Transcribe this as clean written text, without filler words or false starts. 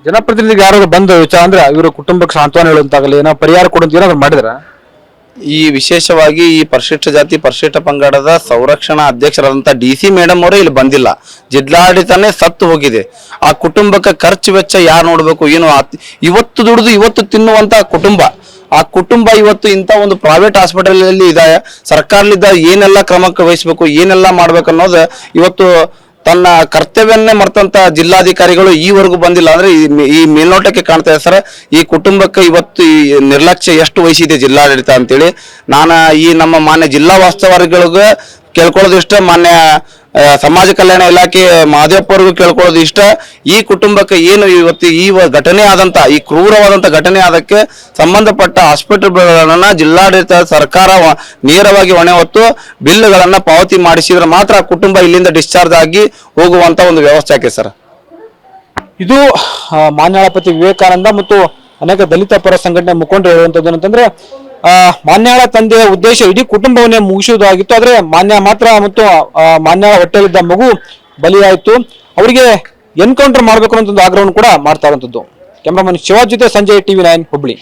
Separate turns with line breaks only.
ಜನಪ್ರತಿನಿಧಿಗೆ ಯಾರು ಬಂದು ವಿಚಾರ ಅಂದ್ರೆ ಇವರು ಕುಟುಂಬಕ್ಕೆ ಸಾಂತ್ವನ ಹೇಳುವಂತಾಗಲಿ ಏನೋ ಪರಿಹಾರ ಕೊಡುವಂತ ಏನಾದ್ರು ಮಾಡಿದ್ರ?
ಈ ವಿಶೇಷವಾಗಿ ಈ ಪರಿಶಿಷ್ಟ ಜಾತಿ ಪರಿಶಿಷ್ಟ ಪಂಗಡದ ಸಂರಕ್ಷಣಾ ಅಧ್ಯಕ್ಷರಾದಂಥ DC ಮೇಡಮ್ ಅವರೇ ಇಲ್ಲಿ ಬಂದಿಲ್ಲ. ಜಿಲ್ಲಾಡಳಿತನೇ ಸತ್ತು ಹೋಗಿದೆ. ಆ ಕುಟುಂಬಕ್ಕೆ ಖರ್ಚು ವೆಚ್ಚ ಯಾರು ನೋಡ್ಬೇಕು ಏನು? ಇವತ್ತು ದುಡಿದು ಇವತ್ತು ತಿನ್ನುವಂತ ಕುಟುಂಬ, ಆ ಕುಟುಂಬ ಇವತ್ತು ಇಂಥ ಒಂದು ಪ್ರೈವೇಟ್ ಹಾಸ್ಪಿಟಲ್ ಅಲ್ಲಿ ಇದೆ. ಸರ್ಕಾರದಿಂದ ಏನೆಲ್ಲ ಕ್ರಮಕ್ಕೆ ವಹಿಸಬೇಕು, ಏನೆಲ್ಲ ಮಾಡ್ಬೇಕು ಅನ್ನೋದು ಇವತ್ತು ತನ್ನ ಕರ್ತವ್ಯವನ್ನೇ ಮರ್ತಂತ ಜಿಲ್ಲಾಧಿಕಾರಿಗಳು ಈವರೆಗೂ ಬಂದಿಲ್ಲ. ಅಂದ್ರೆ ಈ ಮೇಲ್ನೋಟಕ್ಕೆ ಕಾಣ್ತಾ ಇದೆ ಸರ್, ಈ ಕುಟುಂಬಕ್ಕೆ ಇವತ್ತು ಈ ನಿರ್ಲಕ್ಷ್ಯ ಎಷ್ಟು ವಹಿಸಿದೆ ಜಿಲ್ಲಾಡಳಿತ ಅಂತೇಳಿ ನಾನು ಈ ನಮ್ಮ ಮಾನ್ಯ ಜಿಲ್ಲಾ ವಾಸ್ತವರಿಗಳಿಗೆ ಕೇಳ್ಕೊಳ್ಳೋದು ಇಷ್ಟ, ಮಾನ್ಯ ಸಮಾಜ ಕಲ್ಯಾಣ ಇಲಾಖೆ ಮಹದೇವಪ್ಪ ಅವ್ರಿಗೂ ಕೇಳ್ಕೊಳ್ಳೋದು ಇಷ್ಟ. ಈ ಕುಟುಂಬಕ್ಕೆ ಏನು ಇವತ್ತು ಈ ಘಟನೆ ಆದಂತ ಈ ಕ್ರೂರವಾದಂತ ಘಟನೆ ಆದಕ್ಕೆ ಸಂಬಂಧಪಟ್ಟ ಹಾಸ್ಪಿಟಲ್ಗಳನ್ನ ಜಿಲ್ಲಾಡಳಿತ ಸರ್ಕಾರ ನೇರವಾಗಿ ಹೊಣೆ ಹೊತ್ತು ಬಿಲ್ಗಳನ್ನ ಪಾವತಿ ಮಾಡಿಸಿದ್ರೆ ಮಾತ್ರ ಕುಟುಂಬ ಇಲ್ಲಿಂದ ಡಿಸ್ಚಾರ್ಜ್ ಆಗಿ ಹೋಗುವಂತ ಒಂದು ವ್ಯವಸ್ಥೆ ಆಗಿದೆ ಸರ್.
ಇದು ಮಾನ್ಯಾಳಪತಿ ವಿವೇಕಾನಂದ ಮತ್ತು ಅನೇಕ ದಲಿತ ಪರ ಸಂಘಟನೆ ಮುಖಂಡರು ಹೇಳುವಂತದ್ದು ಏನಂತಂದ್ರೆ ಮಾನ್ಯಾಳ ತಂದೆಯ ಉದ್ದೇಶ ಇಡೀ ಕುಟುಂಬವನ್ನೇ ಮುಗಿಸುವುದಾಗಿತ್ತು. ಆದ್ರೆ ಮಾನ್ಯ ಮಾತ್ರ ಮತ್ತು ಮಾನ್ಯಾಳ ಹೊಟ್ಟೆಯಲ್ಲಿದ್ದ ಮಗು ಬಲಿಯಾಯಿತು. ಅವರಿಗೆ ಎನ್ಕೌಂಟರ್ ಮಾಡಬೇಕು ಅನ್ನೋ ಒಂದು ಆಗ್ರಹವನ್ನು ಕೂಡ ಮಾಡ್ತಾ ಇರುವಂತದ್ದು. ಕ್ಯಾಮರಾಮನ್ ಶಿವಾಜ್ ಜೊತೆ ಸಂಜಯ್ TV9 ಹುಬ್ಳಿ.